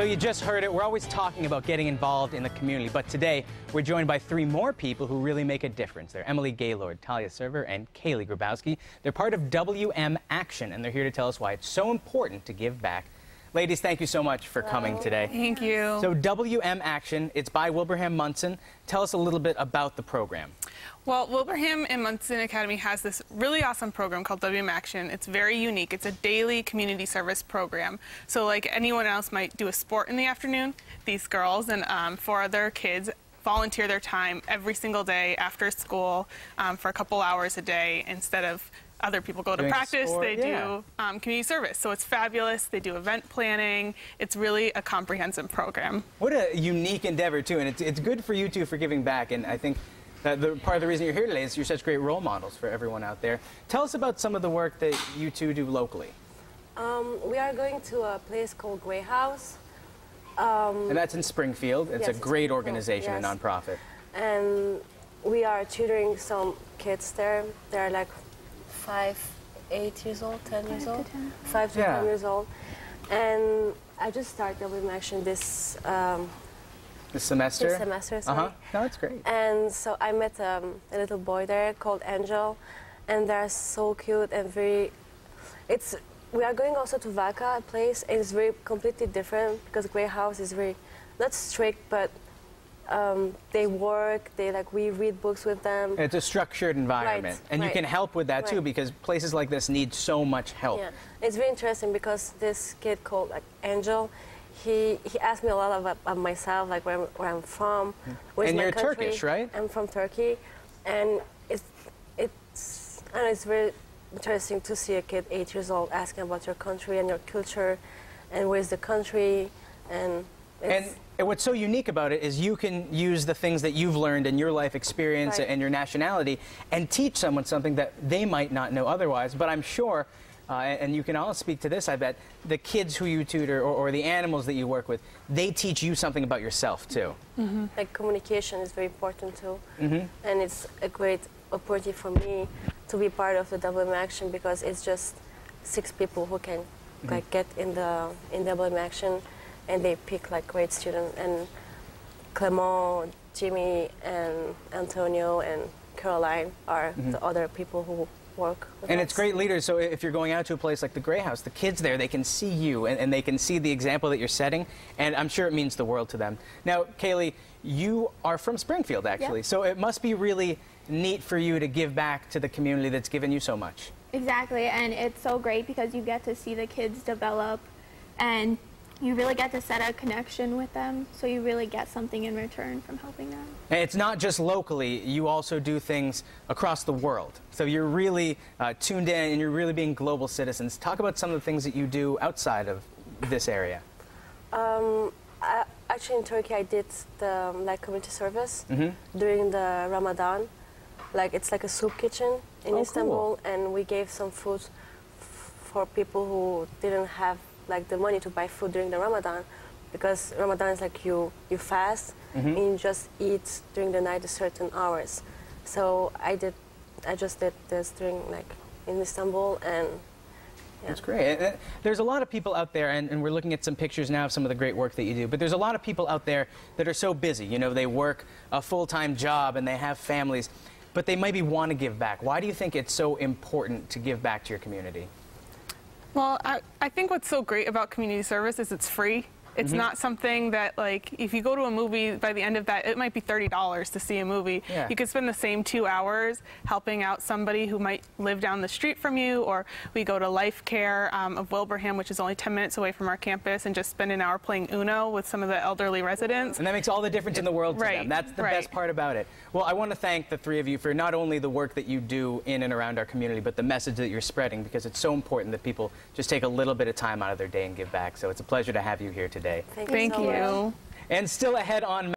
So you just heard it. We're always talking about getting involved in the community, but today we're joined by three more people who really make a difference. They're Emily Gaylord, Talya, Sever, and Kaylee Grabowski. They're part of WMAction, and they're here to tell us why it's so important to give back. Ladies, thank you so much for coming today. Thank you. So WMAction, it's by WILBRAHAM MONSON. Tell us a little bit about the program. Well, WILBRAHAM and MONSON Academy has this really awesome program called WMAction. It's very unique. It's a daily community service program. So like anyone else might do a sport in the afternoon, these girls and 4 other kids volunteer their time every single day after school for a couple hours a day instead of other people go to practice, they do community service. So it's fabulous. They do event planning. It's really a comprehensive program. What a unique endeavor, too, and it's good for you two for giving back. And I think that part of the reason you're here today is you're such great role models for everyone out there. Tell us about some of the work that you two do locally. We are going to a place called Grey House. And that's in Springfield. It's a great organization, a nonprofit. And we are tutoring some kids there. They're like 5, 8 years old, 10 years old, 5 to 10 years old. And I just started WMAction this semester. This semester, sorry. No, that's great. And so I met a little boy there called Angel, and they're so cute and very. We are going also to Vaca, a place, and it's very completely different because Grey House is very not strict, but they work, we read books with them. It's a structured environment. And you can help with that too, because places like this need so much help. Yeah, it's very interesting because this kid called Angel, he asked me a lot about myself, like where I'm from, where's my country. You're Turkish, right? I'm from Turkey, and it's very interesting to see a kid 8 years old asking about your country and your culture, and where's the country, and what's so unique about it is you can use the things that you've learned in your life experience and your nationality and teach someone something that they might not know otherwise. But I'm sure, and you can all speak to this, I bet, the kids who you tutor or the animals that you work with, they teach you something about yourself too. Mm-hmm. Like communication is very important too. Mm-hmm. And it's a great opportunity for me to be part of the WMAction because it's just 6 people who can get in WMAction. And they pick like great students, and Clement, Jimmy, and Antonio, and Caroline are the other people who work with us. It's great leaders, so if you're going out to a place like the Grey House, the kids there, they can see you, and they can see the example that you're setting, and I'm sure it means the world to them. Now, Kaylee, you are from Springfield, actually, so it must be really neat for you to give back to the community that's given you so much. Exactly, and it's so great because you get to see the kids develop, and you really get to set a connection with them, so you really get something in return from helping them. And it's not just locally, you also do things across the world. So you're really tuned in and you're really being global citizens. Talk about some of the things that you do outside of this area. Actually in Turkey I did the community service during the Ramadan. It's like a soup kitchen in Istanbul, and we gave some food for people who didn't have the money to buy food during the Ramadan, because Ramadan is you fast and you just eat during the night at certain hours. So I just did this during in Istanbul, and That's great. There's a lot of people out there, and we're looking at some pictures now of some of the great work that you do, but there's a lot of people out there that are so busy. You know, they work a full-time job and they have families, but they maybe want to give back. Why do you think it's so important to give back to your community? Well, I think what's so great about community service is it's free. It's not something that, if you go to a movie, by the end of that, it might be $30 to see a movie. Yeah. You could spend the same 2 hours helping out somebody who might live down the street from you, or we go to Life Care of WILBRAHAM, which is only 10 minutes away from our campus, and just spend an hour playing Uno with some of the elderly residents. And that makes all the difference in the world to them. That's the best part about it. Well, I want to thank the 3 of you for not only the work that you do in and around our community, but the message that you're spreading, because it's so important that people just take a little bit of time out of their day and give back. So it's a pleasure to have you here today. Thank you. And still ahead on